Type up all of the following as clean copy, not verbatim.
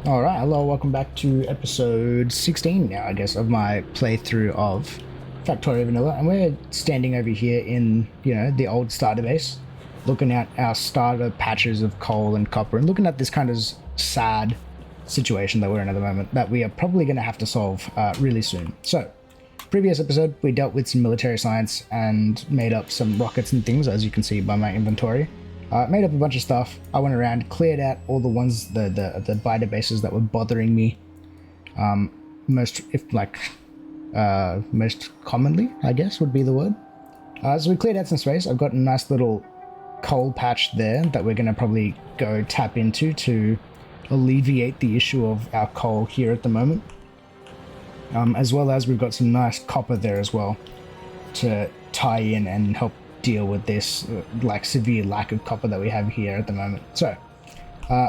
Alright, hello, welcome back to episode 16 now, I guess, of my playthrough of Factorio Vanilla, and we're standing over here in, the old starter base, looking at our starter patches of coal and copper, and looking at this kind of sad situation that we're in at the moment, that we are probably going to have to solve really soon. So, previous episode, we dealt with some military science and made up some rockets and things, as you can see by my inventory. Made up a bunch of stuff. I went around, cleared out all the ones, the biter bases that were bothering me. Most commonly, I guess, would be the word. So we cleared out some space. I've got a nice little coal patch there that we're going to probably go tap into to alleviate the issue of our coal here at the moment. As well as we've got some nice copper there as well to tie in and help deal with this severe lack of copper that we have here at the moment. So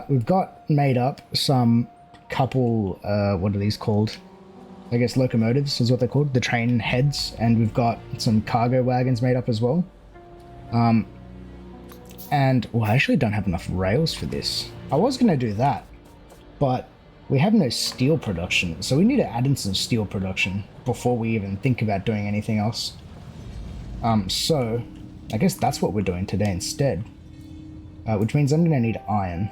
we've got made up some couple what are these called? I guess locomotives is what they're called, the train heads, and we've got some cargo wagons made up as well. And I actually don't have enough rails for this. I was going to do that, but we have no steel production, so we need to add in some steel production before we even think about doing anything else. So I guess that's what we're doing today instead, which means I'm going to need iron.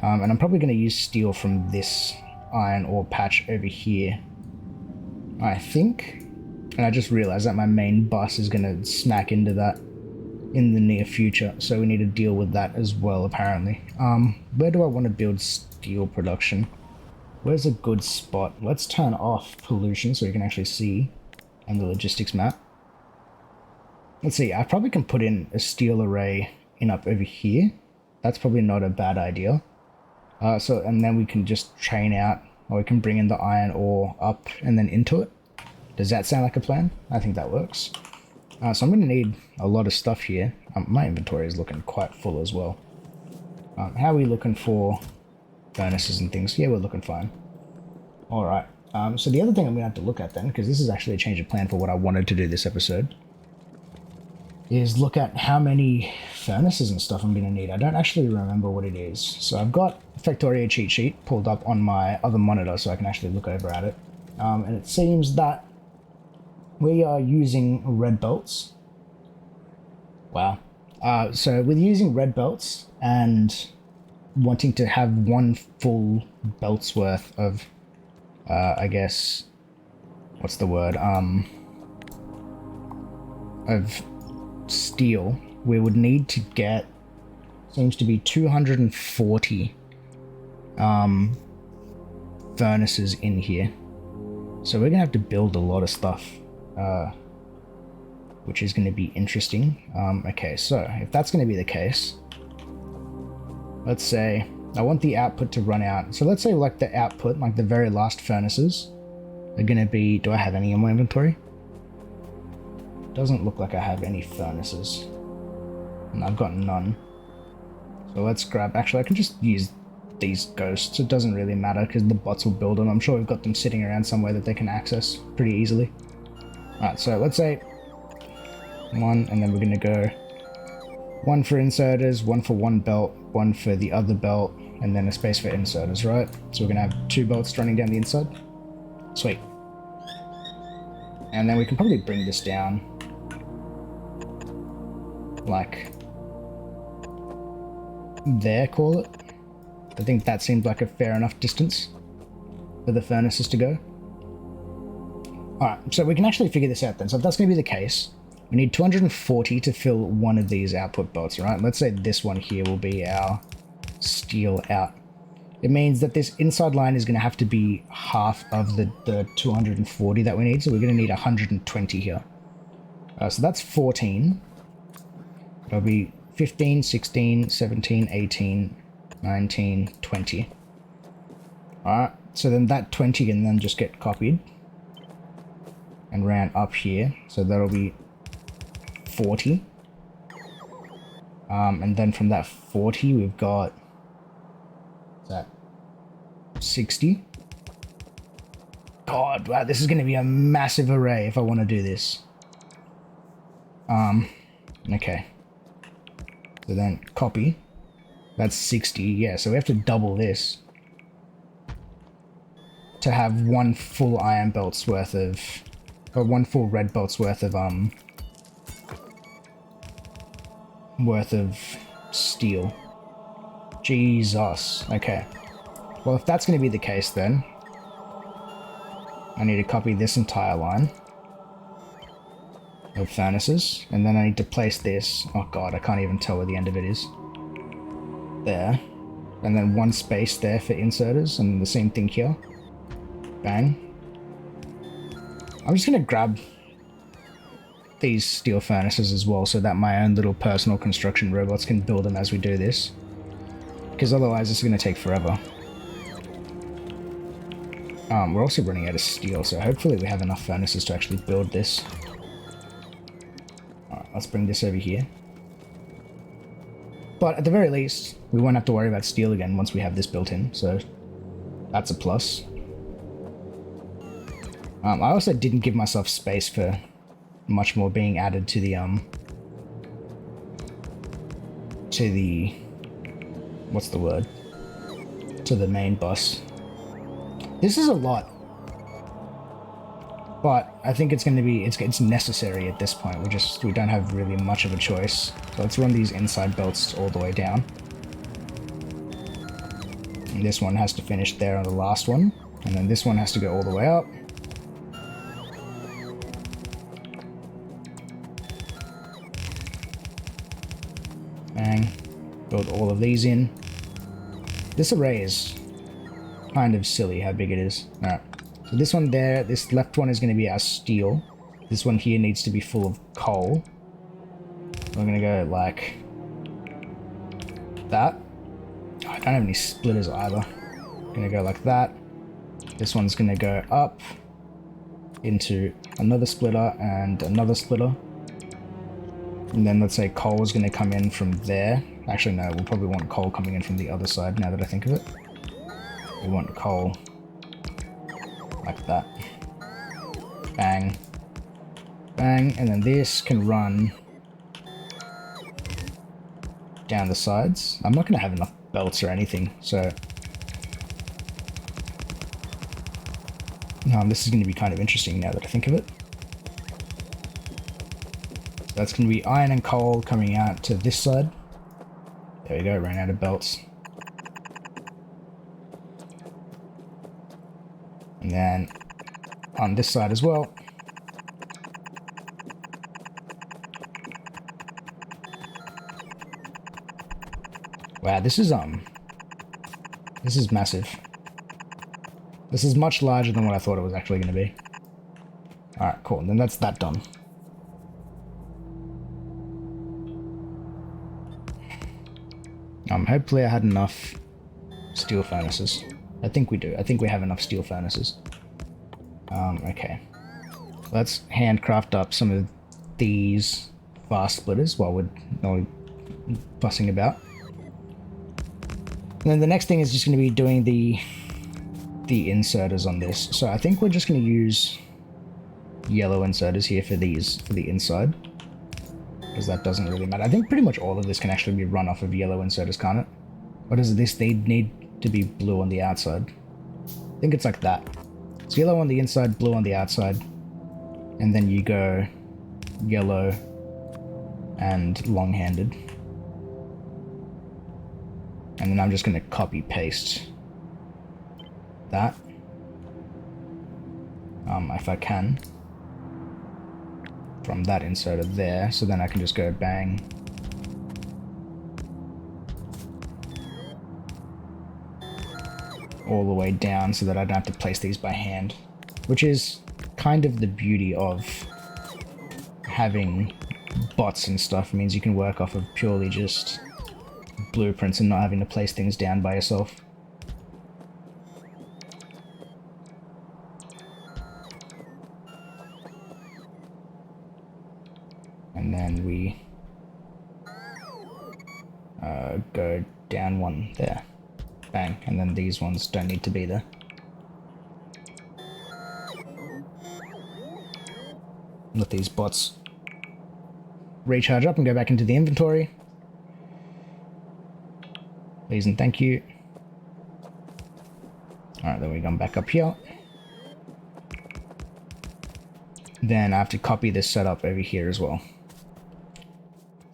And I'm probably going to use steel from this iron ore patch over here, I think. And I just realized that my main bus is going to smack into that in the near future, so we need to deal with that as well, apparently. Where do I want to build steel production? Where's a good spot? Let's turn off pollution so we can actually see and the logistics map. Let's see, I probably can put in a steel array in up over here. That's probably not a bad idea. And then we can just train out, or we can bring in the iron ore up and then into it. Does that sound like a plan? I think that works. So I'm going to need a lot of stuff here. My inventory is looking quite full as well. How are we looking for furnaces and things? Yeah, we're looking fine. Alright, so the other thing I'm going to have to look at then, because this is actually a change of plan for what I wanted to do this episode, is look at how many furnaces and stuff I'm going to need. I don't actually remember what it is. So I've got Factorio cheat sheet pulled up on my other monitor so I can actually look over at it. And it seems that we are using red belts. Wow. So with using red belts and wanting to have one full belt's worth of, I guess, what's the word? Of steel, we would need to get, seems to be 240 furnaces in here. So we're gonna have to build a lot of stuff, which is going to be interesting. Okay, so if that's going to be the case, let's say I want the output to run out. So let's say like the output, like the very last furnaces, are going to be, do I have any in my inventory? Doesn't look like I have any furnaces. And I've got none. So let's grab, actually I can just use these ghosts. It doesn't really matter because the bots will build them. I'm sure we've got them sitting around somewhere that they can access pretty easily. Alright, so let's say one, and then we're going to go one for inserters, one for one belt, one for the other belt, and then a space for inserters, right? So we're going to have two belts running down the inside. Sweet. And then we can probably bring this down like there, call it. I think that seemed like a fair enough distance for the furnaces to go. Alright, so we can actually figure this out then. So if that's going to be the case, we need 240 to fill one of these output belts, right? Let's say this one here will be our steel out. It means that this inside line is going to have to be half of the 240 that we need, so we're going to need 120 here. So that's 14. It'll be 15, 16, 17, 18, 19, 20. Alright, so then that 20 can then just get copied and ran up here, so that'll be 40. And then from that 40 we've got, what's that, 60. God, wow, this is going to be a massive array if I want to do this. Okay. So then copy. That's 60, yeah, so we have to double this to have one full iron belt's worth of, or one full red belt's worth of steel. Jesus. Okay. Well, if that's going to be the case, then I need to copy this entire line of furnaces, and then I need to place this. Oh god, I can't even tell where the end of it is. There. And then one space there for inserters, and the same thing here. Bang. I'm just going to grab these steel furnaces as well, so that my own little personal construction robots can build them as we do this. Because otherwise it's going to take forever. We're also running out of steel, so hopefully we have enough furnaces to actually build this. Alright, let's bring this over here. But at the very least, we won't have to worry about steel again once we have this built in, so that's a plus. I also didn't give myself space for much more being added to the, what's the word? To the main bus. This is a lot. But I think it's going to be, it's necessary at this point. We don't have really much of a choice. So let's run these inside belts all the way down. And this one has to finish there on the last one. And then this one has to go all the way up. Bang. Build all of these in. This array is kind of silly how big it is. Alright. So this one there, this left one is going to be our steel. This one here needs to be full of coal. We're going to go like that. Oh, I don't have any splitters either. Going to go like that. This one's going to go up into another splitter and another splitter. And then let's say coal is going to come in from there. Actually, no, we'll probably want coal coming in from the other side now that I think of it. We want coal like that. Bang. Bang. And then this can run down the sides. I'm not going to have enough belts or anything, so... this is going to be kind of interesting now that I think of it. So that's going to be iron and coal coming out to this side. There we go, ran out of belts. And then on this side as well. Wow, this is massive. This is much larger than what I thought it was actually going to be. Alright, cool. And then that's that done. Hopefully I had enough steel furnaces. I think we do. I think we have enough steel furnaces. Okay. Let's handcraft up some of these fast splitters while we're fussing about. And then the next thing is just going to be doing the inserters on this. So I think we're just going to use yellow inserters here for the inside. Because that doesn't really matter. I think pretty much all of this can actually be run off of yellow inserters, can't it? What is this? They need to be blue on the outside. I think it's like that. It's yellow on the inside, blue on the outside. And then you go yellow and long-handed. And then I'm just going to copy paste that. If I can. From that inserter there, so then I can just go bang. All the way down so that I don't have to place these by hand. Which is kind of the beauty of having bots and stuff. It means you can work off of purely just blueprints and not having to place things down by yourself. And then we go down one there. Bang. And then these ones don't need to be there. Let these bots recharge up and go back into the inventory. Please and thank you. Alright, then we come back up here. Then I have to copy this setup over here as well.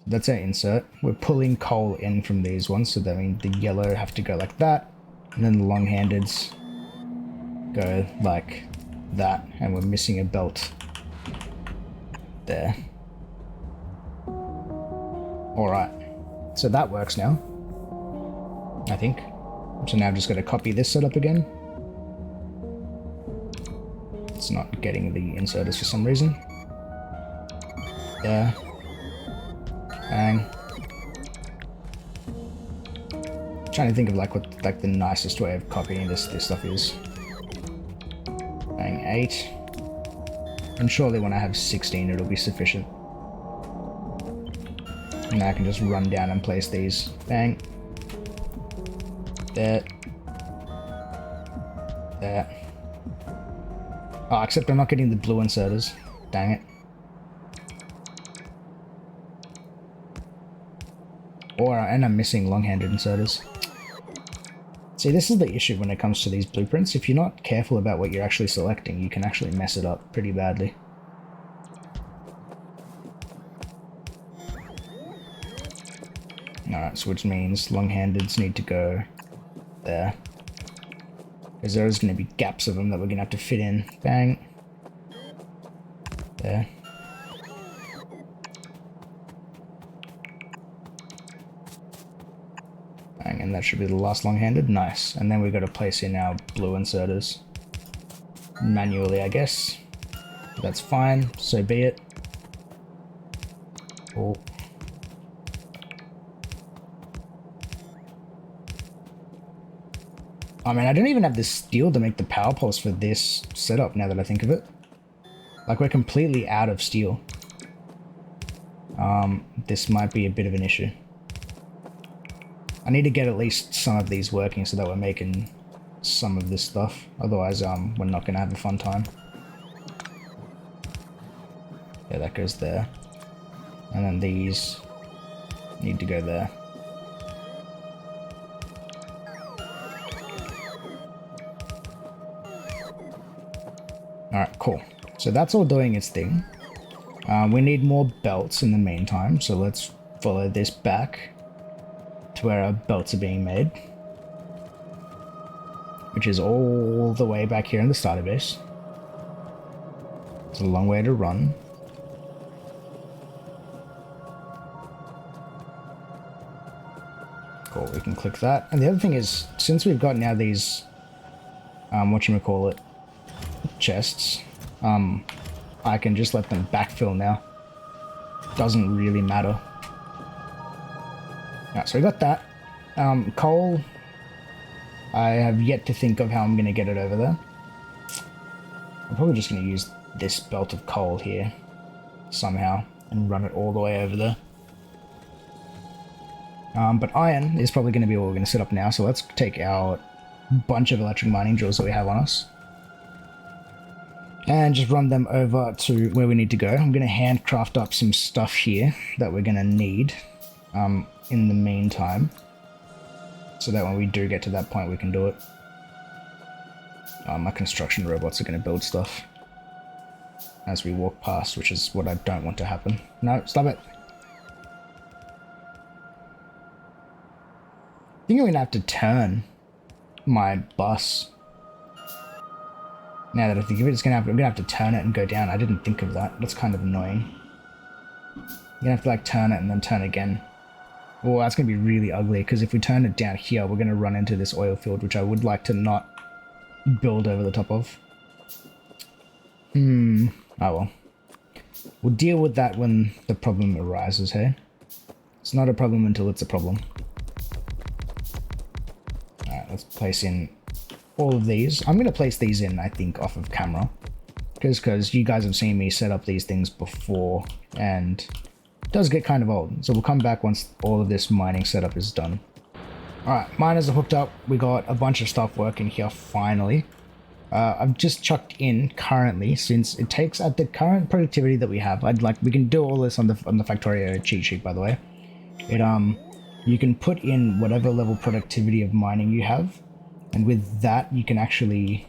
That's our insert. We're pulling coal in from these ones, so that means the yellow have to go like that, and then the long-handeds go like that, and we're missing a belt there. Alright, so that works now, I think. So now I've just got to copy this setup again. It's not getting the inserters for some reason. There. Bang. I'm trying to think of like what like the nicest way of copying this stuff is. Bang, 8. And surely when I have 16 it'll be sufficient. And now I can just run down and place these. Bang. There. There. Oh, except I'm not getting the blue inserters. Dang it. And I'm missing long-handed inserters. See, this is the issue when it comes to these blueprints. If you're not careful about what you're actually selecting, you can actually mess it up pretty badly. Alright, so which means long-handeds need to go there. Because there's going to be gaps of them that we're going to have to fit in. Bang. There. Bang, and that should be the last long-handed. Nice. And then we've got to place in our blue inserters. Manually, I guess. That's fine. So be it. Oh. I mean, I don't even have the steel to make the power poles for this setup now that I think of it. Like, we're completely out of steel. This might be a bit of an issue. I need to get at least some of these working so that we're making some of this stuff. Otherwise, we're not going to have a fun time. Yeah, that goes there. And then these need to go there. Alright, cool. So that's all doing its thing. We need more belts in the meantime, so let's follow this back to where our belts are being made. Which is all the way back here in the starter base. It's a long way to run. Cool, we can click that. And the other thing is, since we've got now these, whatchamacallit, chests, I can just let them backfill now. Doesn't really matter. Alright, so we got that. Coal, I have yet to think of how I'm going to get it over there. I'm probably just going to use this belt of coal here somehow and run it all the way over there. But iron is probably going to be what we're going to set up now, so let's take our bunch of electric mining drills that we have on us and just run them over to where we need to go. I'm going to handcraft up some stuff here that we're going to need in the meantime, so that when we do get to that point we can do it. My construction robots are going to build stuff as we walk past, which is what I don't want to happen. No, stop it. I think I'm going to have to turn my bus. Now that I think of it, I'm going to have to turn it and go down. I didn't think of that. That's kind of annoying. You're going to have to like turn it and then turn again. Oh, that's going to be really ugly, because if we turn it down here, we're going to run into this oil field, which I would like to not build over the top of. Oh well. We'll deal with that when the problem arises, hey? It's not a problem until it's a problem. Alright, let's place in all of these. I'm going to place these in, I think, off of camera. Because you guys have seen me set up these things before, and it does get kind of old. So we'll come back once all of this mining setup is done. Alright, miners are hooked up. We got a bunch of stuff working here, finally. I've just chucked in currently, since it takes, at the current productivity that we have, we can do all this on the Factorio cheat sheet, by the way. It you can put in whatever level productivity of mining you have, and with that you can actually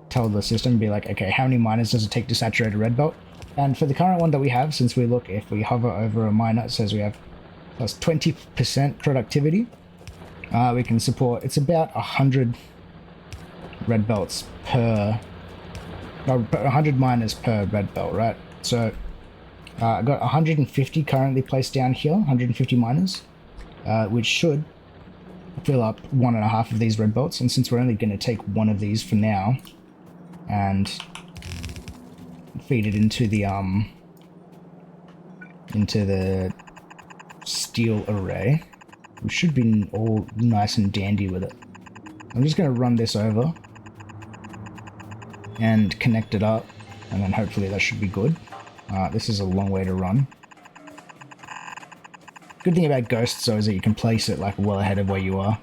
tell the system, be like, okay, how many miners does it take to saturate a red belt? And for the current one that we have, since we look, if we hover over a miner, it says we have plus 20% productivity. We can support, it's about 100 red belts per, 100 miners per red belt, right? So I got 150 currently placed down here, 150 miners, which should fill up 1.5 of these red belts. And since we're only going to take one of these for now and feed it into the steel array, we should be all nice and dandy with it. I'm just going to run this over and connect it up, and then hopefully that should be good. This is a long way to run. Good thing about ghosts though is that you can place it like well ahead of where you are.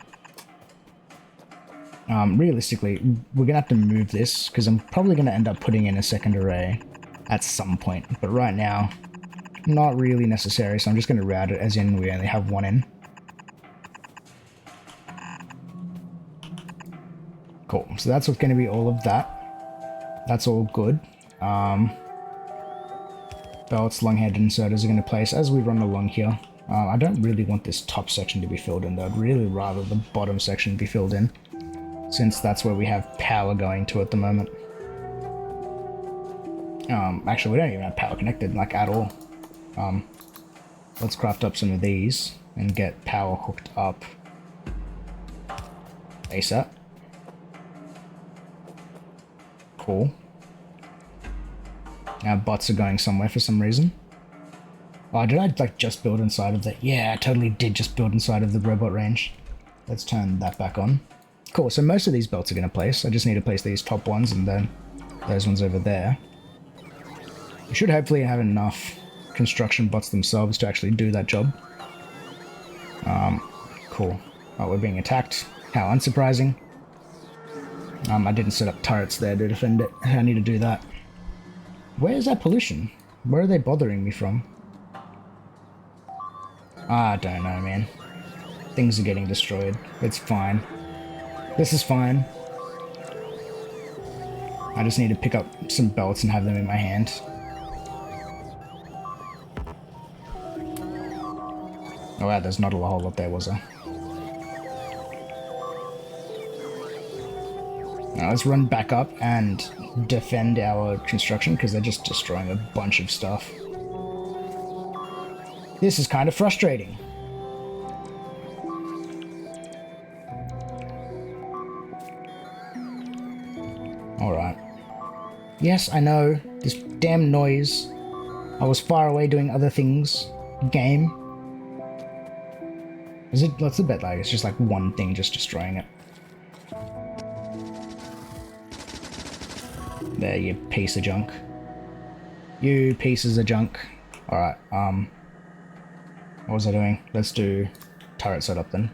Realistically, we're gonna have to move this because I'm probably gonna end up putting in a second array at some point, but right now, not really necessary, so I'm just gonna route it as in we only have one in. Cool, so that's what's gonna be all of that. That's all good. Belts, long-handed inserters are gonna place as we run along here. I don't really want this top section to be filled in though. I'd really rather the bottom section be filled in, since that's where we have power going to at the moment. Actually, we don't even have power connected, like, at all. Let's craft up some of these and get power hooked up ASAP. Cool. Our bots are going somewhere for some reason. Oh, did I, like, just build inside of that? Yeah, I totally did just build inside of the robot range. Let's turn that back on. Cool, so most of these belts are going to place. I just need to place these top ones and then those ones over there. We should hopefully have enough construction bots themselves to actually do that job. Cool. Oh, we're being attacked. How unsurprising. I didn't set up turrets there to defend it. I need to do that. Where is that pollution? Where are they bothering me from? I don't know, man. Things are getting destroyed. It's fine. This is fine. I just need to pick up some belts and have them in my hand. Oh wow, there's not a whole lot there, was there? Now let's run back up and defend our construction, because they're just destroying a bunch of stuff. This is kind of frustrating. Alright. Yes, I know. This damn noise. I was far away doing other things. Game. Is it? Let's bet like it's just like one thing just destroying it. There, you piece of junk. You pieces of junk. Alright, what was I doing? Let's do turret setup then.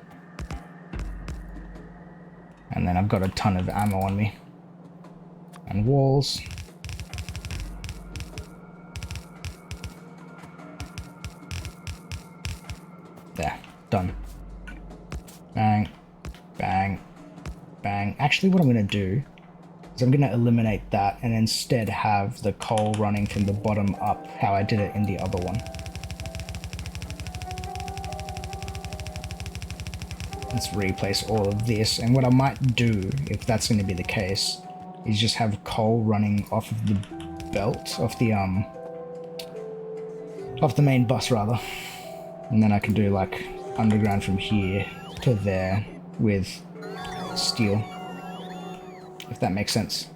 And then I've got a ton of ammo on me. And walls. There, done. Bang, bang, bang. Actually, what I'm going to do is I'm going to eliminate that and instead have the coal running from the bottom up, how I did it in the other one. Let's replace all of this, and what I might do, if that's going to be the case, is just have coal running off of the belt, off the main bus rather, and then I can do like underground from here to there with steel, if that makes sense.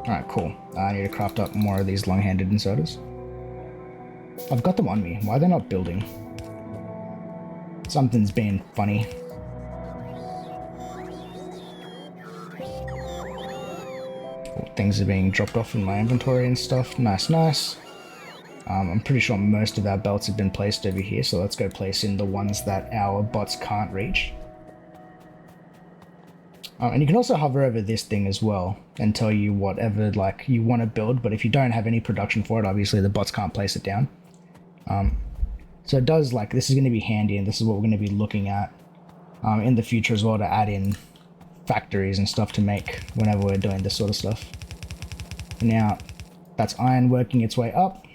Alright, cool. I need to craft up more of these long-handed inserters. I've got them on me. Why are they not building? Something's being funny. Things are being dropped off in my inventory and stuff. Nice, nice. I'm pretty sure most of our belts have been placed over here, so let's go place in the ones that our bots can't reach. And you can also hover over this thing as well and tell you whatever like you want to build, but if you don't have any production for it, obviously the bots can't place it down. So it does, like, this is going to be handy, and this is what we're going to be looking at in the future as well, to add in factories and stuff to make whenever we're doing this sort of stuff. Now, that's iron working its way up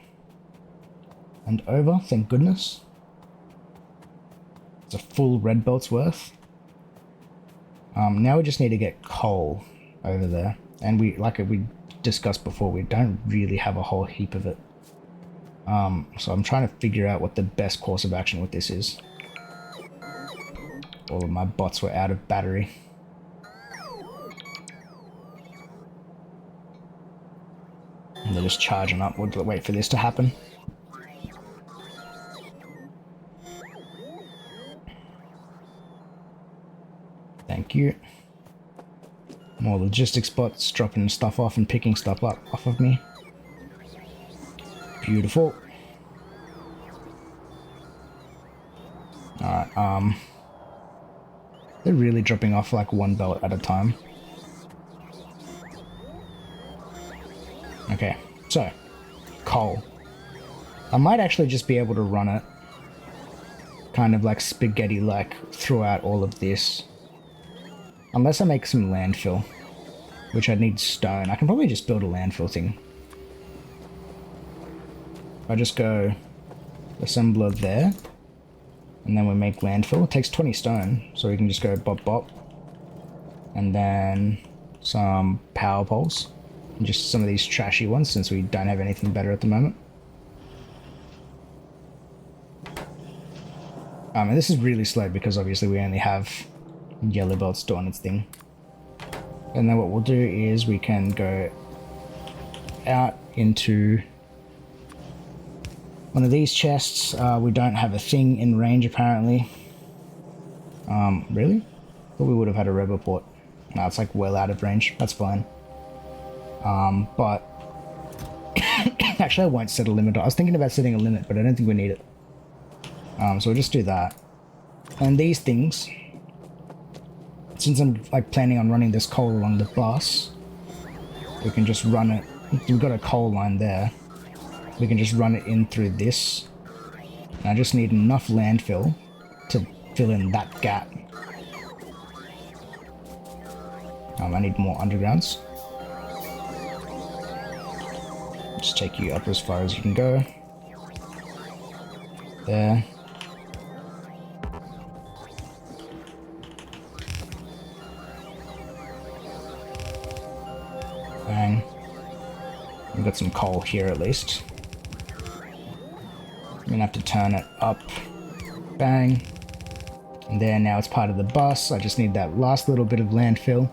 and over, thank goodness. It's a full red belt's worth. Now we just need to get coal over there. And we, like we discussed before, we don't really have a whole heap of it. So I'm trying to figure out what the best course of action with this is. All of my bots were out of battery. And they're just charging up. We'll wait for this to happen. Thank you. More logistics bots dropping stuff off and picking stuff up off of me. Beautiful. Alright, they're really dropping off like one belt at a time. Okay, so, coal. I might actually just be able to run it kind of like spaghetti-like throughout all of this. Unless I make some landfill, which I'd need stone. I can probably just build a landfill thing. If I just go assembler there, and then we make landfill. It takes 20 stone, so we can just go bop bop. And then some power poles. And just some of these trashy ones, since we don't have anything better at the moment. And this is really slow because obviously we only have yellow belts doing its thing. And then what we'll do is we can go out into one of these chests. We don't have a thing in range apparently. Really? Thought we would have had a Roboport. No, it's like well out of range. That's fine. But actually I won't set a limit. I was thinking about setting a limit, but I don't think we need it. So we'll just do that. And these things, since I'm like planning on running this coal along the bus, we can just run it. We've got a coal line there. We can just run it in through this. And I just need enough landfill to fill in that gap. I need more undergrounds. Just take you up as far as you can go. There. Bang. We've got some coal here at least. I'm gonna have to turn it up. Bang. And there, now it's part of the bus. I just need that last little bit of landfill.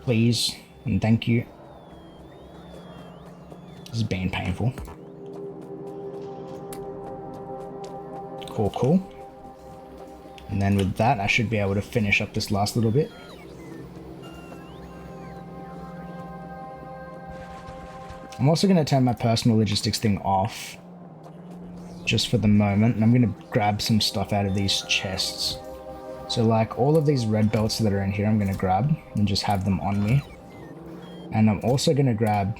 Please, and thank you. This is being painful. Cool, cool. And then with that, I should be able to finish up this last little bit. I'm also going to turn my personal logistics thing off, just for the moment, and I'm going to grab some stuff out of these chests. So like all of these red belts that are in here, I'm going to grab and just have them on me. And I'm also going to grab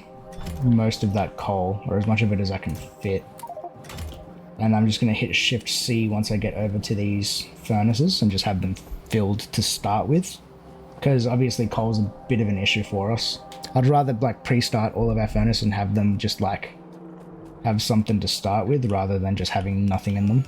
most of that coal, or as much of it as I can fit. And I'm just going to hit Shift C once I get over to these furnaces and just have them filled to start with. Because obviously coal's a bit of an issue for us. I'd rather like pre-start all of our furnaces and have them just like have something to start with rather than just having nothing in them.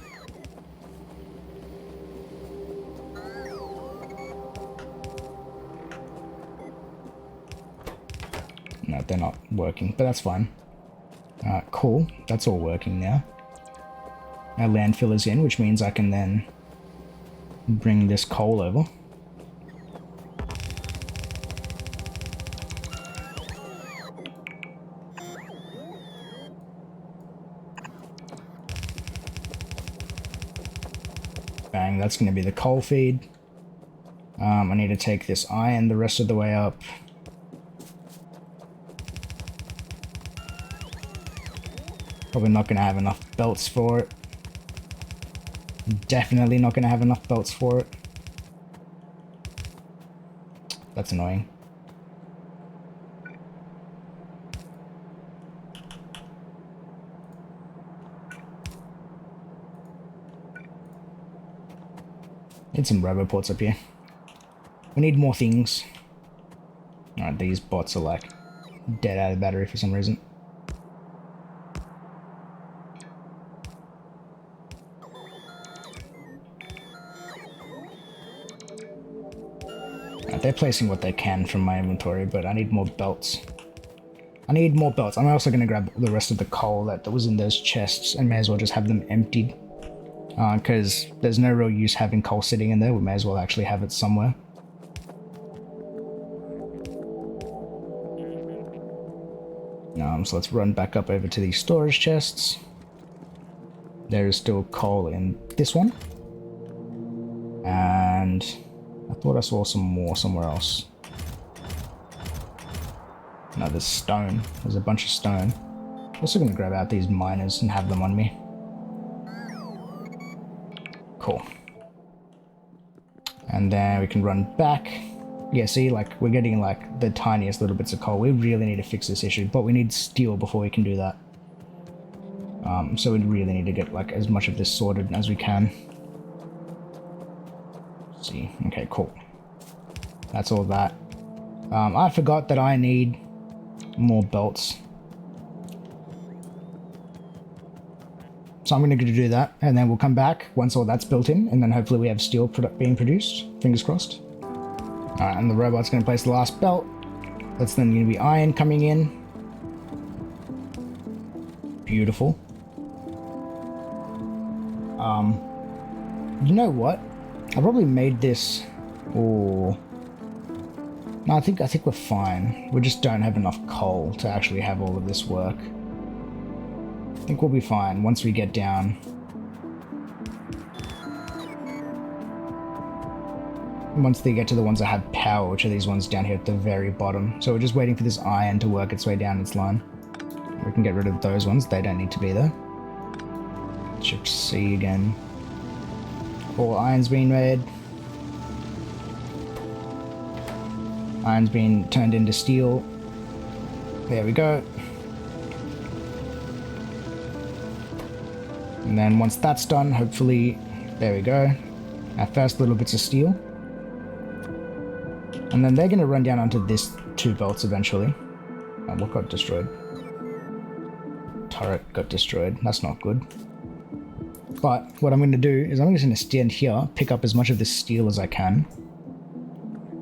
No, they're not working, but that's fine. Cool, that's all working now. Our landfill is in, which means I can then bring this coal over. Bang, that's going to be the coal feed. I need to take this iron the rest of the way up. Probably not going to have enough belts for it. Definitely not going to have enough belts for it. That's annoying. Get some roboports up here. We need more things. Alright, these bots are like dead out of battery for some reason. Alright, they're placing what they can from my inventory, but I need more belts. I need more belts. I'm also going to grab the rest of the coal that was in those chests and may as well just have them emptied. Because there's no real use having coal sitting in there. We may as well actually have it somewhere. So let's run back up over to these storage chests. There is still coal in this one. And I thought I saw some more somewhere else. No, there's stone. There's a bunch of stone. I'm also going to grab out these miners and have them on me. Cool. And then we can run back. Yeah, see, like, we're getting, like, the tiniest little bits of coal. We really need to fix this issue, but we need steel before we can do that. So we really need to get, like, as much of this sorted as we can. Let's see. Okay, cool. That's all that. I forgot that I need more belts. So I'm going to do that, and then we'll come back once all that's built in, and then hopefully we have steel being produced. Fingers crossed. Alright, and the robot's going to place the last belt. That's then going to be iron coming in. Beautiful. You know what? I probably made this... Oh... No, I think we're fine. We just don't have enough coal to actually have all of this work. I think we'll be fine once we get down. Once they get to the ones that have power, which are these ones down here at the very bottom. So we're just waiting for this iron to work its way down its line. We can get rid of those ones, they don't need to be there. Shift C again. All iron's being made. Iron's being turned into steel. There we go. And then once that's done, hopefully, there we go. Our first little bits of steel. And then they're going to run down onto this 2 belts eventually. Oh, what got destroyed? Turret got destroyed. That's not good. But what I'm going to do is I'm just going to stand here, pick up as much of this steel as I can.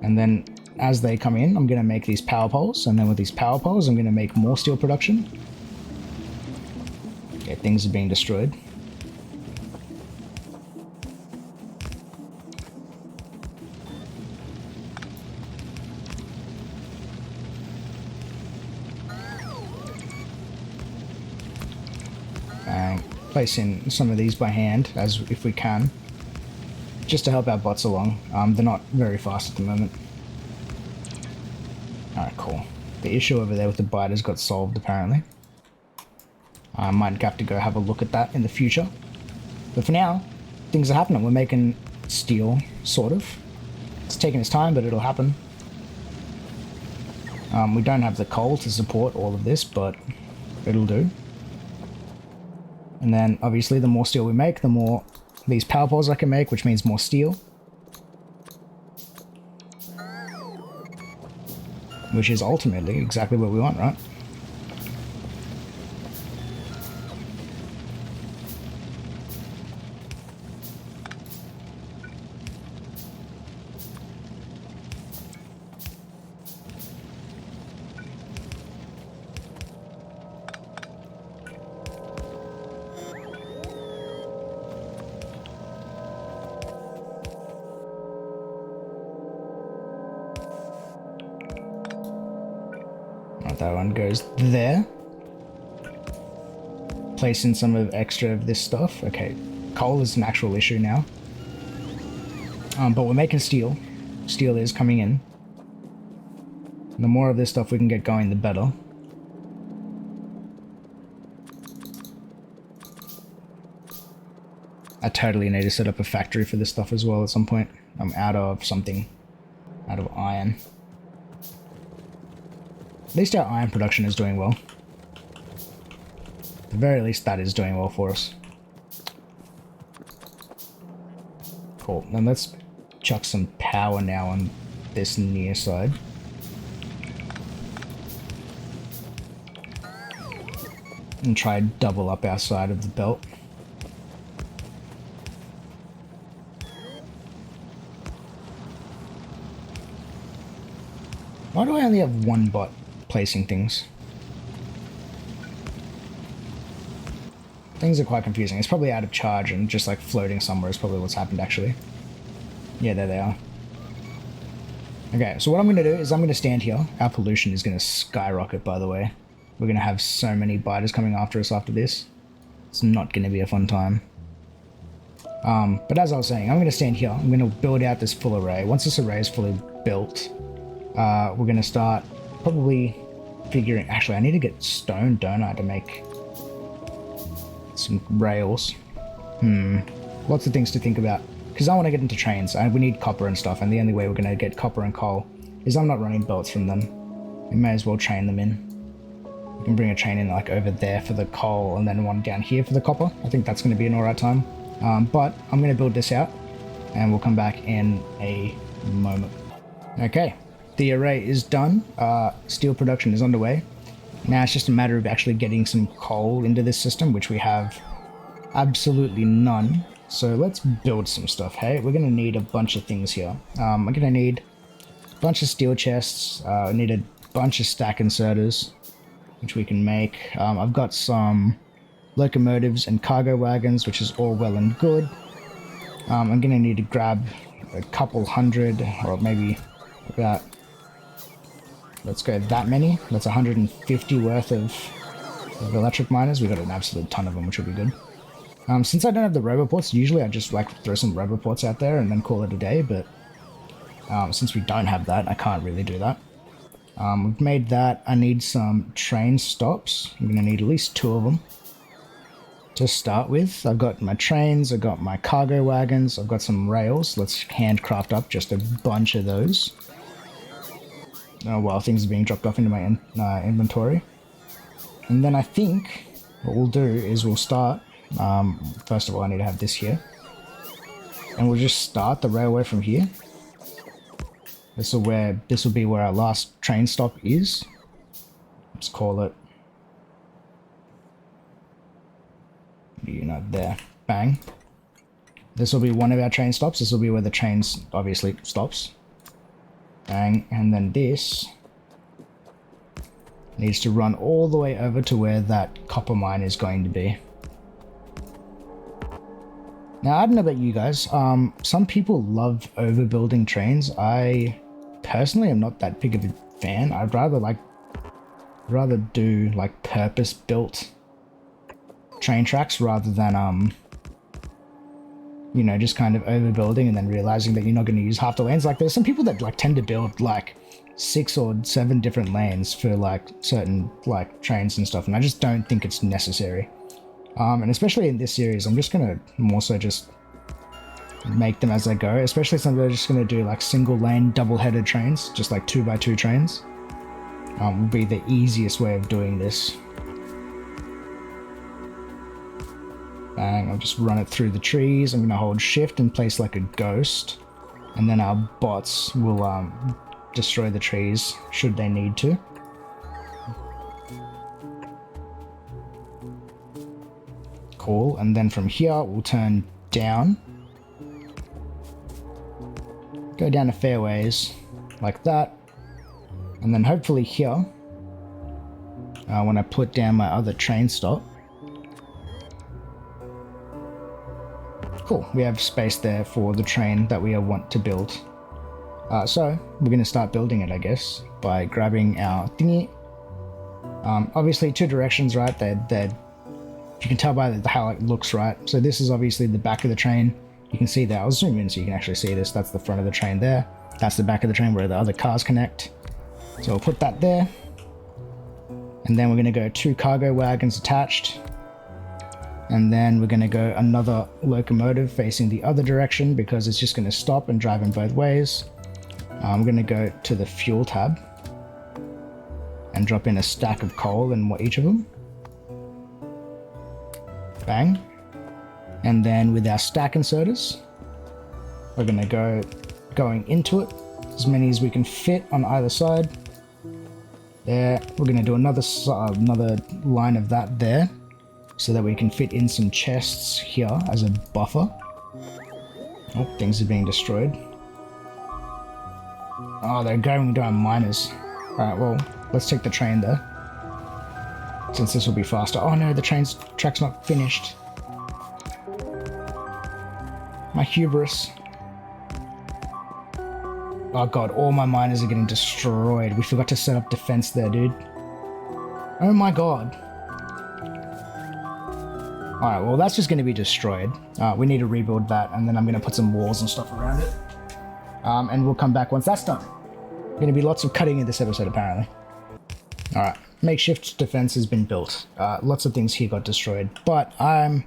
And then as they come in, I'm going to make these power poles. And then with these power poles, I'm going to make more steel production. Okay, things are being destroyed. Placing some of these by hand, as if we can, just to help our bots along. They're not very fast at the moment. Alright, cool. The issue over there with the biters got solved, apparently. I might have to go have a look at that in the future. But for now, things are happening. We're making steel, sort of. It's taking its time, but it'll happen. We don't have the coal to support all of this, but it'll do. And then, obviously, the more steel we make, the more these power poles I can make, which means more steel. Which is ultimately exactly what we want, right? That one goes there. Place in some of extra of this stuff. Okay, coal is an actual issue now. But we're making steel. Steel is coming in. The more of this stuff we can get going, the better. I totally need to set up a factory for this stuff as well at some point. I'm out of something. Out of iron. At least our iron production is doing well. At the very least, that is doing well for us. Cool. Then let's chuck some power now on this near side. And try and double up our side of the belt. Why do I only have one bot placing things? Things are quite confusing. It's probably out of charge and just like floating somewhere is probably what's happened actually. Yeah, there they are. Okay, so what I'm going to do is I'm going to stand here. Our pollution is going to skyrocket, by the way. We're going to have so many biters coming after us after this. It's not going to be a fun time. But as I was saying, I'm going to stand here. I'm going to build out this full array. Once this array is fully built, we're going to start probably figuring... Actually, I need to get stone, don't I, to make some rails. Lots of things to think about. Because I want to get into trains. We need copper and stuff, and the only way we're going to get copper and coal is I'm not running belts from them. We may as well train them in. We can bring a train in like over there for the coal and then one down here for the copper. I think that's going to be an alright time. But I'm going to build this out and we'll come back in a moment. Okay, the array is done. Steel production is underway. Now it's just a matter of actually getting some coal into this system, which we have absolutely none. So let's build some stuff, hey? We're going to need a bunch of things here. I'm going to need a bunch of steel chests. I need a bunch of stack inserters, which we can make. I've got some locomotives and cargo wagons, which is all well and good. I'm going to need to grab a couple hundred, or maybe about, let's go that many. That's 150 worth of electric miners. We've got an absolute ton of them, which will be good. Since I don't have the roboports, usually I just like throw some roboports out there and then call it a day, but since we don't have that, I can't really do that. We've made that. I need some train stops. I'm going to need at least 2 of them to start with. I've got my trains, I've got my cargo wagons, I've got some rails. Let's handcraft up just a bunch of those. Oh, while things are being dropped off into my inventory. And then I think what we'll do is we'll start... first of all, I need to have this here. And we'll just start the railway from here. This will be where our last train stop is. Let's call it... Unit there. Bang. This will be one of our train stops. This will be where the train obviously stops. Bang. And then this needs to run all the way over to where that copper mine is going to be. Now, I don't know about you guys. Some people love overbuilding trains. I personally am not that big of a fan. I'd rather do like purpose-built train tracks rather than you know, just kind of overbuilding and then realizing that you're not going to use half the lanes. Like, there's some people that like tend to build like 6 or 7 different lanes for like certain like trains and stuff, and I just don't think it's necessary. And especially in this series, I'm just gonna more so just make them as I go, especially since they're just gonna do like single lane double-headed trains, just like 2x2 trains. Will be the easiest way of doing this. Bang, I'll just run it through the trees. I'm gonna hold shift and place like a ghost, and then our bots will destroy the trees should they need to. Cool, and then from here we'll turn down. Go down a fair ways, like that. And then hopefully here, when I put down my other train stop, cool, we have space there for the train that we want to build. So we're going to start building it, I guess, by grabbing our thingy. Obviously 2 directions, right? They're you can tell by how it looks, right? So this is obviously the back of the train. You can see that. I'll zoom in so you can actually see this. That's the front of the train there. That's the back of the train where the other cars connect. So I'll put that there. And then we're going to go 2 cargo wagons attached. And then we're going to go another locomotive facing the other direction because it's just going to stop and drive in both ways. I'm going to go to the fuel tab and drop in a stack of coal in each of them. Bang. And then with our stack inserters, we're going to go going into it. As many as we can fit on either side. There. We're going to do another line of that there, so that we can fit in some chests here as a buffer. Oh, things are being destroyed. Oh, they're going down miners. Alright, well, let's take the train there, since this will be faster. Oh no, the track's not finished. My hubris. Oh god, all my miners are getting destroyed. We forgot to set up defense there, dude. Oh my god. Alright, well that's just going to be destroyed. We need to rebuild that, and then I'm going to put some walls and stuff around it. And we'll come back once that's done. Going to be lots of cutting in this episode, apparently. Alright, makeshift defense has been built. Lots of things here got destroyed, but I'm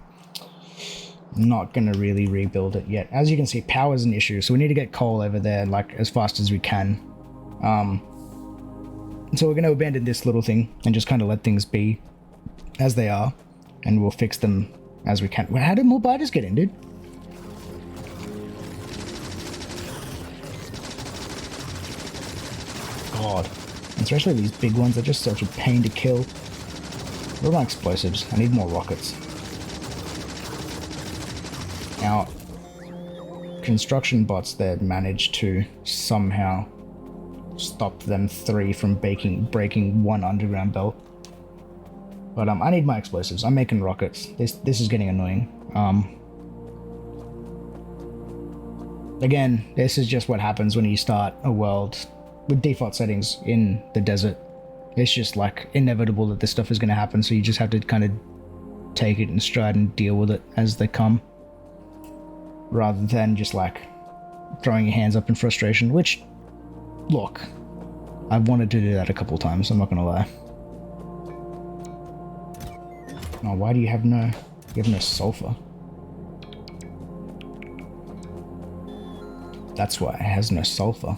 not going to really rebuild it yet. As you can see, power is an issue, so we need to get coal over there like as fast as we can. So we're going to abandon this little thing and just kind of let things be as they are, and we'll fix them as we can. Well, how did more biters get in, dude? God. Especially these big ones are just such a pain to kill. Where are my explosives? I need more rockets. Now, construction bots there managed to somehow stop them three from breaking one underground belt. But I need my explosives. I'm making rockets. This is getting annoying. Again, this is just what happens when you start a world with default settings in the desert. It's just like inevitable that this stuff is going to happen, so you just have to kind of take it in stride and deal with it as they come, rather than just like throwing your hands up in frustration, which, look, I've wanted to do that a couple times, I'm not gonna lie. Oh, why do you have no sulfur? That's why it has no sulfur.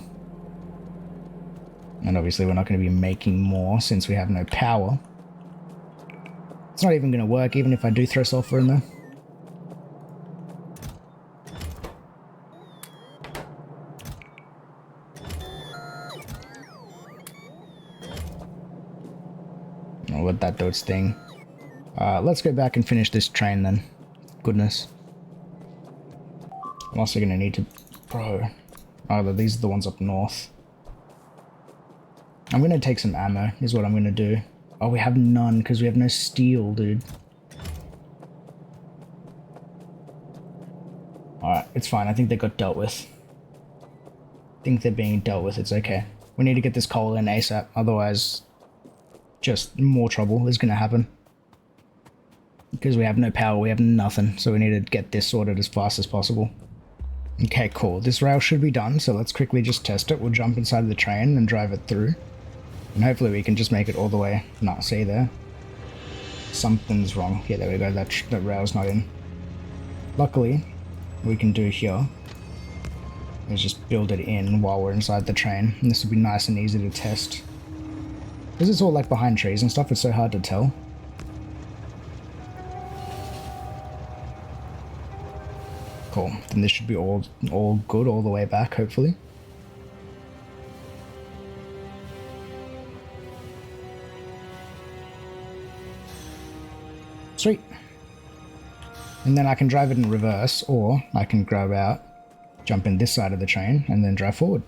And obviously we're not going to be making more since we have no power. It's not even going to work even if I do throw sulfur in there. I'll let that do its thing. Let's go back and finish this train then. Goodness. I'm also going to need to... Bro. Oh, these are the ones up north. I'm going to take some ammo, is what I'm going to do. Oh, we have none because we have no steel, dude. Alright, it's fine. I think they got dealt with. I think they're being dealt with. It's okay. We need to get this coal in ASAP. Otherwise, just more trouble is going to happen. Because we have no power, we have nothing. So we need to get this sorted as fast as possible. Okay, cool. This rail should be done, so let's quickly just test it. We'll jump inside the train and drive it through. And hopefully we can just make it all the way. No, see there? Something's wrong. Yeah, there we go. That rail's not in. Luckily, we can do here is just build it in while we're inside the train. And this will be nice and easy to test. Because it's all like behind trees and stuff, it's so hard to tell. Cool. Then this should be all good all the way back, hopefully. Sweet. And then I can drive it in reverse, or I can grab out, jump in this side of the train, and then drive forward.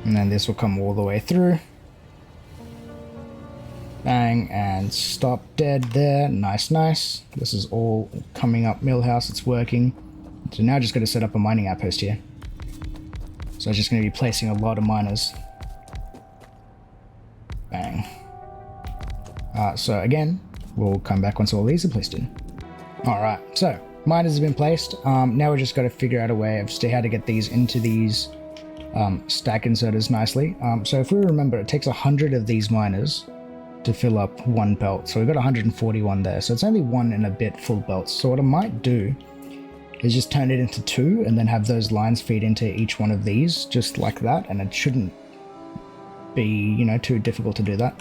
And then this will come all the way through. Bang, and stop dead there. Nice, nice. This is all coming up Millhouse, it's working. So now I just got to set up a mining outpost here. So I'm just going to be placing a lot of miners. Bang. So again, we'll come back once all these are placed in. Alright, so miners have been placed. Now we just got to figure out a way of how to get these into these stack inserters nicely. So if we remember, it takes 100 of these miners to fill up one belt. So we've got 141 there. So it's only one and a bit full belts. So what I might do is just turn it into two and then have those lines feed into each one of these just like that. And it shouldn't be, you know, too difficult to do that.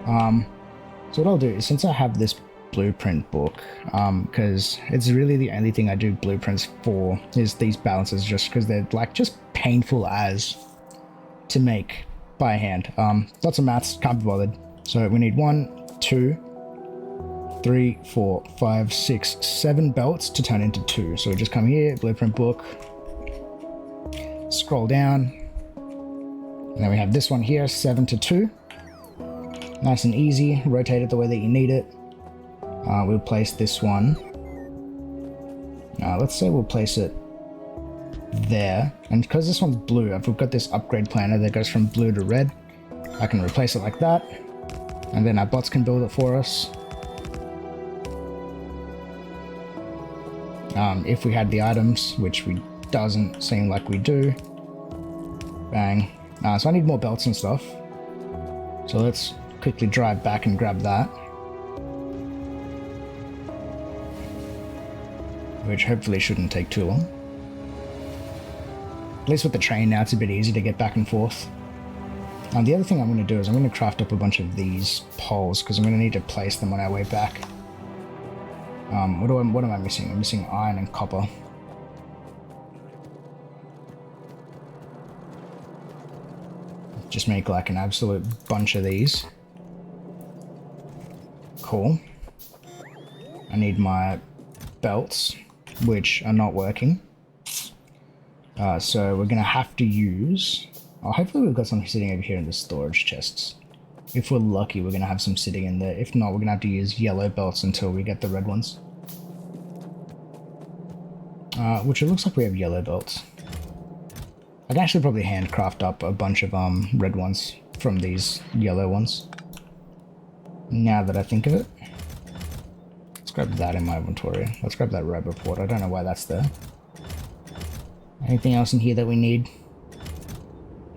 So what I'll do is, since I have this blueprint book, because it's really the only thing I do blueprints for is these balances, just because they're like just painful as to make by hand. Lots of maths, can't be bothered. So we need 1, 2, 3, 4, 5, 6, 7 belts to turn into 2. So we just come here, blueprint book, scroll down, and then we have this one here, 7 to 2. Nice and easy, rotate it the way that you need it. We'll place this one. Let's say we'll place it there. And because this one's blue, I've got this upgrade planner that goes from blue to red. I can replace it like that. And then our bots can build it for us. If we had the items, which we doesn't seem like we do. Bang. So I need more belts and stuff. So let's quickly drive back and grab that. Which hopefully shouldn't take too long. At least with the train now, it's a bit easy to get back and forth. The other thing I'm going to do is I'm going to craft up a bunch of these poles, because I'm going to need to place them on our way back. What am I missing? I'm missing iron and copper. Just make like an absolute bunch of these. Cool. I need my belts, which are not working. So we're going to have to use... Oh, hopefully we've got some sitting over here in the storage chests. If we're lucky, we're going to have some sitting in there. If not, we're going to have to use yellow belts until we get the red ones. Which it looks like we have yellow belts. I can actually probably handcraft up a bunch of red ones from these yellow ones. Now that I think of it. Let's grab that in my inventory. Let's grab that red report. I don't know why that's there. Anything else in here that we need?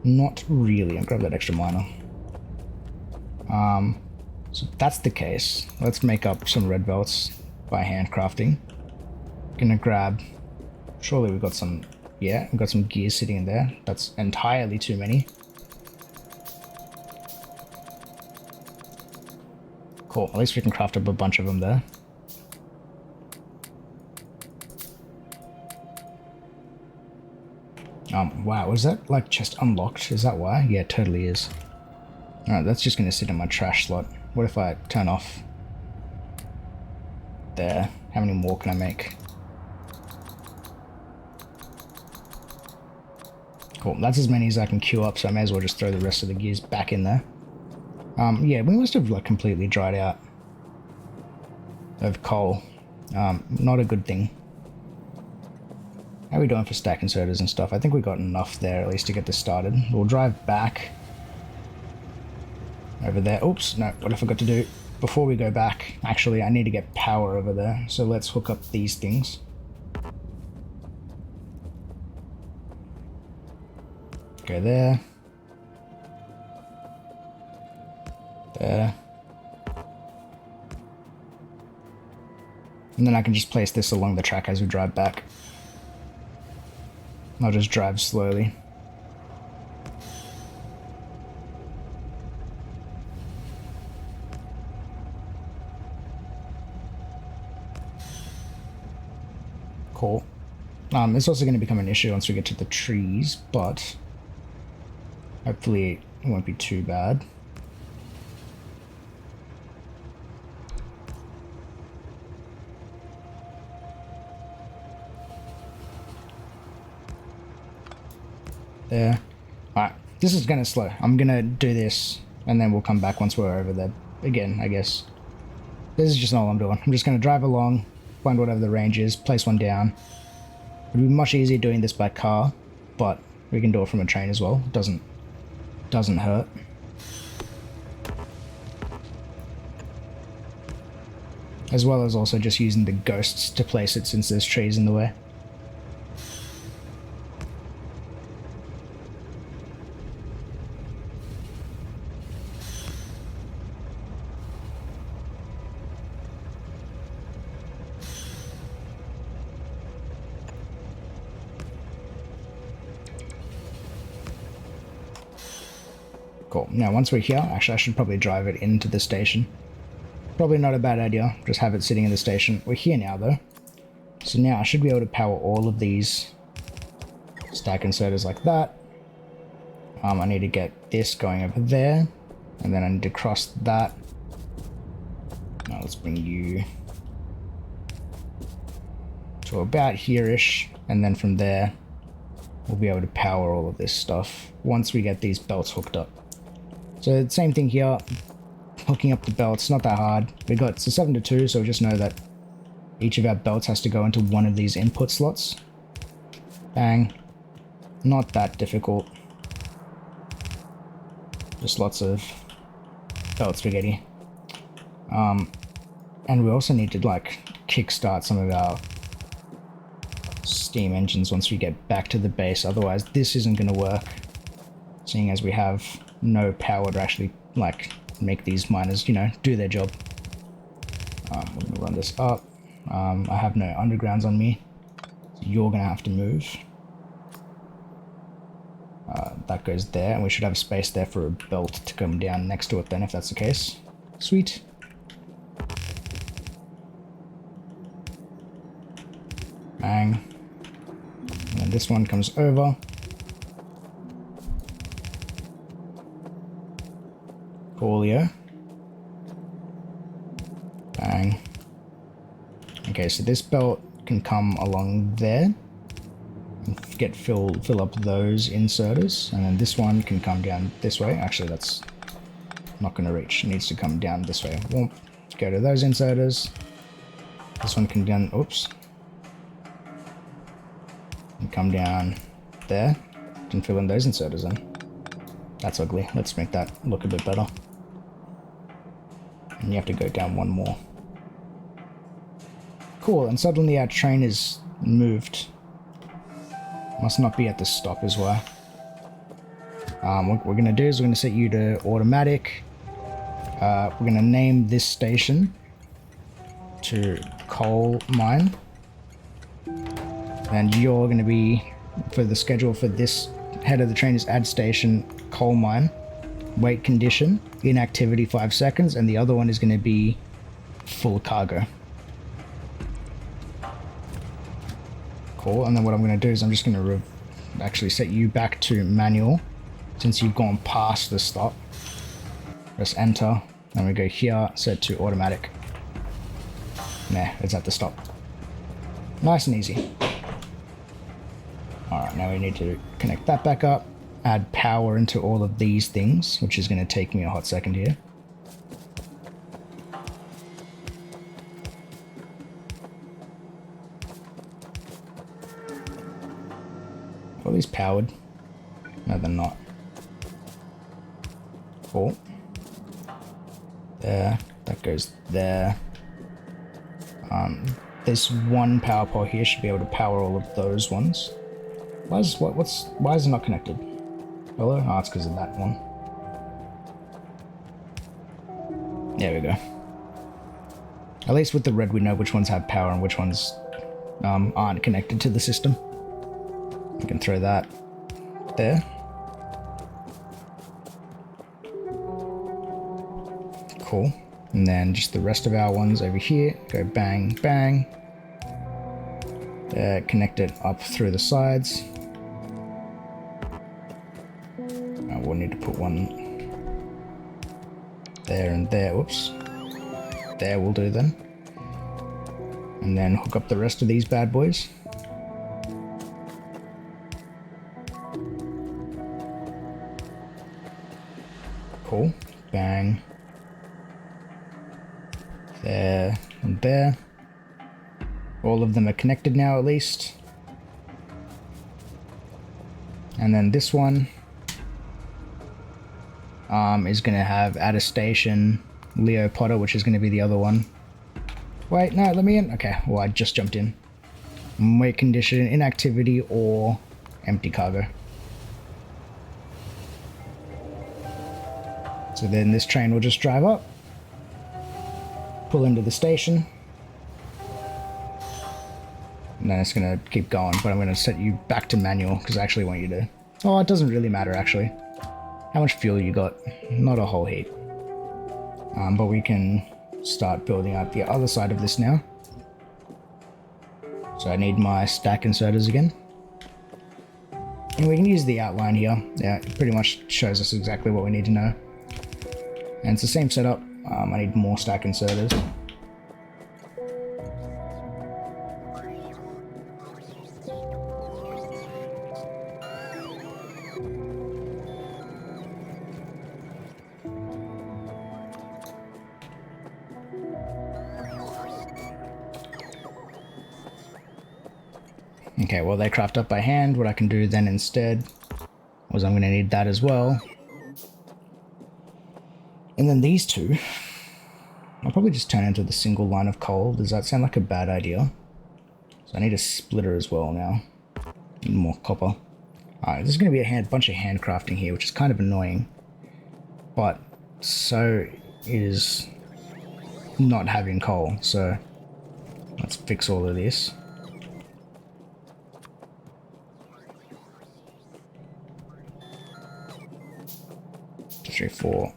Not really. I'll grab that extra miner. So if that's the case, let's make up some red belts by handcrafting. Gonna grab... Surely we've got some... Yeah, we've got some gears sitting in there. That's entirely too many. Cool. At least we can craft up a bunch of them there. Wow, was that like just unlocked? Is that why? Yeah, it totally is. Alright, that's just gonna sit in my trash slot. What if I turn off there? How many more can I make? Cool, that's as many as I can queue up, so I may as well just throw the rest of the gears back in there. Yeah, we must have like completely dried out of coal. Not a good thing. How are we doing for stack inserters and stuff? I think we got enough there at least to get this started. We'll drive back over there. Oops, no, what I forgot to do before we go back. Actually, I need to get power over there, so let's hook up these things. Go there. There. And then I can just place this along the track as we drive back. I'll just drive slowly. Cool. It's also going to become an issue once we get to the trees, but hopefully it won't be too bad. There. Alright, this is gonna slow. I'm gonna do this, and then we'll come back once we're over there again, I guess. This is just all I'm doing. I'm just gonna drive along, find whatever the range is, place one down. It'd be much easier doing this by car, but we can do it from a train as well. It doesn't hurt. As well as also just using the ghosts to place it since there's trees in the way. Cool. Now, once we're here, actually, I should probably drive it into the station. Probably not a bad idea. Just have it sitting in the station. We're here now, though. So now I should be able to power all of these stack inserters like that. I need to get this going over there. And then I need to cross that. Now let's bring you to about here-ish. And then from there, we'll be able to power all of this stuff once we get these belts hooked up. So the same thing here, hooking up the belts, not that hard. It's a 7 to 2, so we just know that each of our belts has to go into one of these input slots. Bang. Not that difficult. Just lots of belt spaghetti. And we also need to like kickstart some of our steam engines once we get back to the base, otherwise this isn't going to work, seeing as we have no power to actually like make these miners, you know, do their job. We're going to run this up. I have no undergrounds on me, so you're going to have to move. That goes there, and we should have space there for a belt to come down next to it then, if that's the case. Sweet. Bang. And then this one comes over. Coolio. Bang. Okay, so this belt can come along there and fill up those inserters, and then this one can come down this way. Actually, that's not going to reach. It needs to come down this way. Whoop. Go to those inserters. This one can down. Oops. And come down there and fill in those inserters in. That's ugly. Let's make that look a bit better. And you have to go down one more. Cool, and suddenly our train is moved. Must not be at the stop is why. What we're going to do is we're going to set you to automatic. We're going to name this station to coal mine. And you're going to be, for the schedule for this head of the train is add station, coal mine, wait condition, inactivity 5 seconds, and the other one is going to be full cargo. Cool, and then what I'm going to do is I'm just going to actually set you back to manual, since you've gone past the stop. Press enter, and we go here, set to automatic. Nah, it's at the stop. Nice and easy. Alright, now we need to connect that back up, add power into all of these things, which is going to take me a hot second here. Are these powered? No, they're not. Cool. There, that goes there. This one power pole here should be able to power all of those ones. Why is it not connected? Hello? Oh, it's because of that one. There we go. At least with the red we know which ones have power and which ones aren't connected to the system. We can throw that there. Cool. And then just the rest of our ones over here. Go bang, bang. Connect it up through the sides. We'll need to put one there and there. Whoops. There will do then. And then hook up the rest of these bad boys. Cool. Bang. There and there. All of them are connected now at least. And then this one is going to have add a station, Leo Potter, which is going to be the other one. Wait, no, let me in. Okay, well, I just jumped in. Wait condition, inactivity, or empty cargo. So then this train will just drive up, pull into the station, and then it's going to keep going, but I'm going to set you back to manual because I actually want you to... Oh, it doesn't really matter, actually. How much fuel you got? Not a whole heap. But we can start building up the other side of this now. So I need my stack inserters again. And we can use the outline here. Yeah, it pretty much shows us exactly what we need to know. And it's the same setup. I need more stack inserters. Okay, well they craft up by hand. What I can do then instead was I'm going to need that as well. And then these two, I'll probably just turn into the single line of coal. Does that sound like a bad idea? So I need a splitter as well now. Need more copper. Alright, there's going to be a bunch of handcrafting here, which is kind of annoying. But so is not having coal. So let's fix all of this. 3, 4.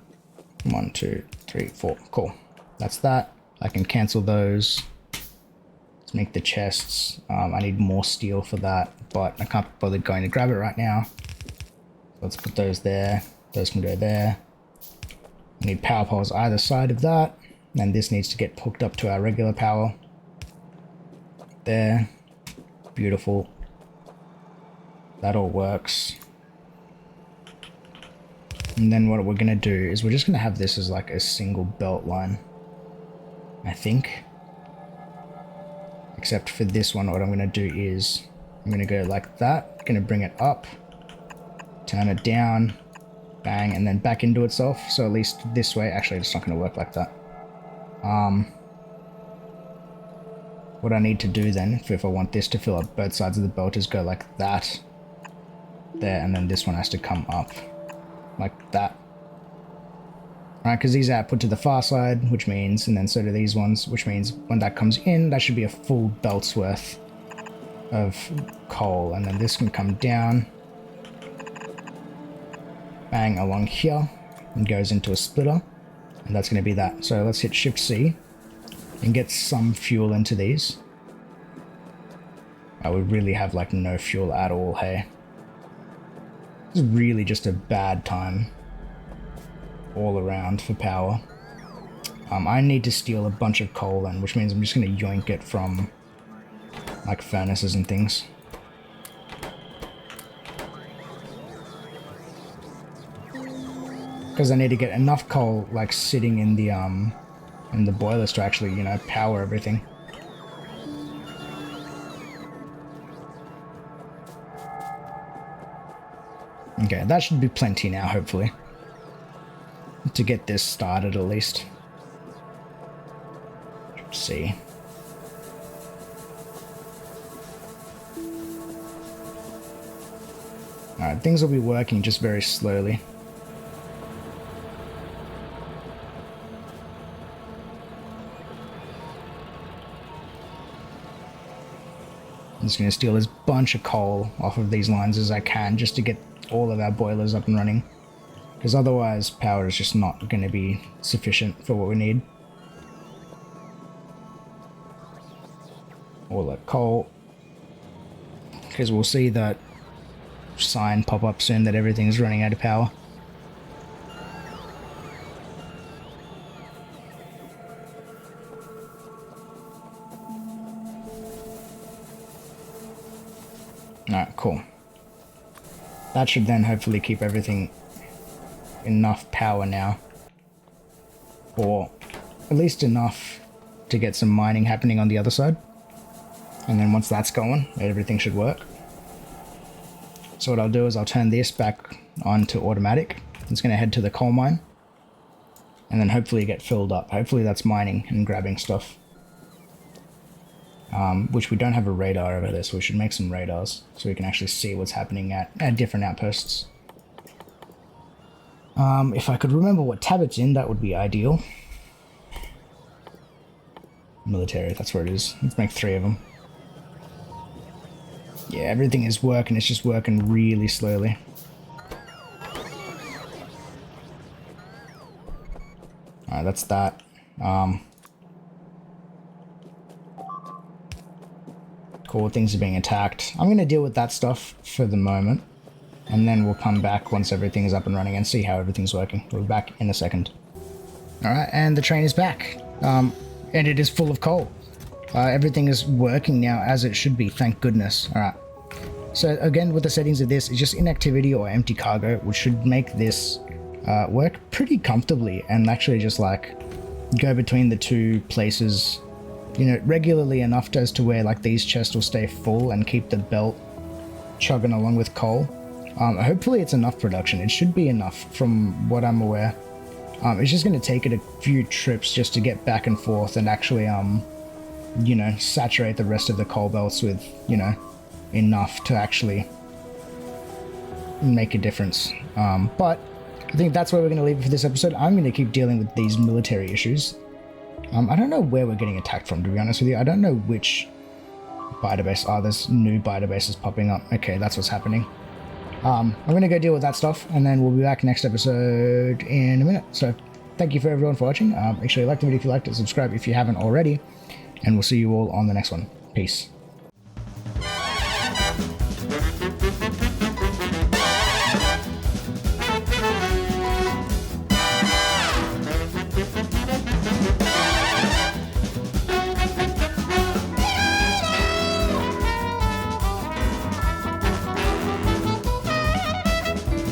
1, 2, 3, 4. Cool. That's that. I can cancel those. Let's make the chests. I need more steel for that, but I can't bother going to grab it right now. Let's put those there. Those can go there. I need power poles either side of that. And this needs to get hooked up to our regular power. There. Beautiful. That all works. And then what we're going to do is we're just going to have this as like a single belt line, I think. Except for this one, what I'm going to do is I'm going to go like that, going to bring it up, turn it down, bang, and then back into itself. So at least this way, actually it's not going to work like that. What I need to do then, if I want this to fill up both sides of the belt, is go like that, there, and then this one has to come up. Like that. Alright, because these are output to the far side, which means, and then so do these ones, which means when that comes in, that should be a full belt's worth of coal. And then this can come down, bang, along here, and goes into a splitter. And that's going to be that. So let's hit Shift C and get some fuel into these. I would really have like no fuel at all, hey. This is really just a bad time all around for power. I need to steal a bunch of coal then, which means I'm just going to yoink it from like furnaces and things. Because I need to get enough coal like sitting in the boilers to actually, you know, power everything. Okay, that should be plenty now, hopefully. To get this started, at least. Let's see. Alright, things will be working just very slowly. I'm just going to steal as bunch of coal off of these lines as I can, just to get all of our boilers up and running, because otherwise power is just not going to be sufficient for what we need. All that coal, because we'll see that sign pop up soon that everything is running out of power. Alright, cool. That should then hopefully keep everything enough power now. Or at least enough to get some mining happening on the other side. And then once that's going, everything should work. So what I'll do is I'll turn this back on to automatic. It's going to head to the coal mine. And then hopefully get filled up. Hopefully that's mining and grabbing stuff. Which we don't have a radar over there, so we should make some radars so we can actually see what's happening at different outposts. If I could remember what tab it's in, that would be ideal. Military, that's where it is. Let's make 3 of them. Yeah, everything is working, it's just working really slowly. Alright, that's that. Cool, things are being attacked. I'm going to deal with that stuff for the moment. And then we'll come back once everything is up and running and see how everything's working. We'll be back in a second. Alright, and the train is back. And it is full of coal. Everything is working now as it should be, thank goodness. Alright. So again, with the settings of this, it's just inactivity or empty cargo, which should make this work pretty comfortably and actually just like go between the two places, you know, regularly enough as to where like these chests will stay full and keep the belt chugging along with coal. Hopefully it's enough production. It should be enough from what I'm aware. It's just going to take it a few trips just to get back and forth and actually, you know, saturate the rest of the coal belts with, you know, enough to actually make a difference. But I think that's where we're going to leave it for this episode. I'm going to keep dealing with these military issues. I don't know where we're getting attacked from, to be honest with you. I don't know which biter base. Oh, there's new biter bases popping up. Okay, that's what's happening. I'm going to go deal with that stuff, and then we'll be back next episode in a minute. So thank you for everyone for watching. Make sure you like the video if you liked it, subscribe if you haven't already, and we'll see you all on the next one. Peace.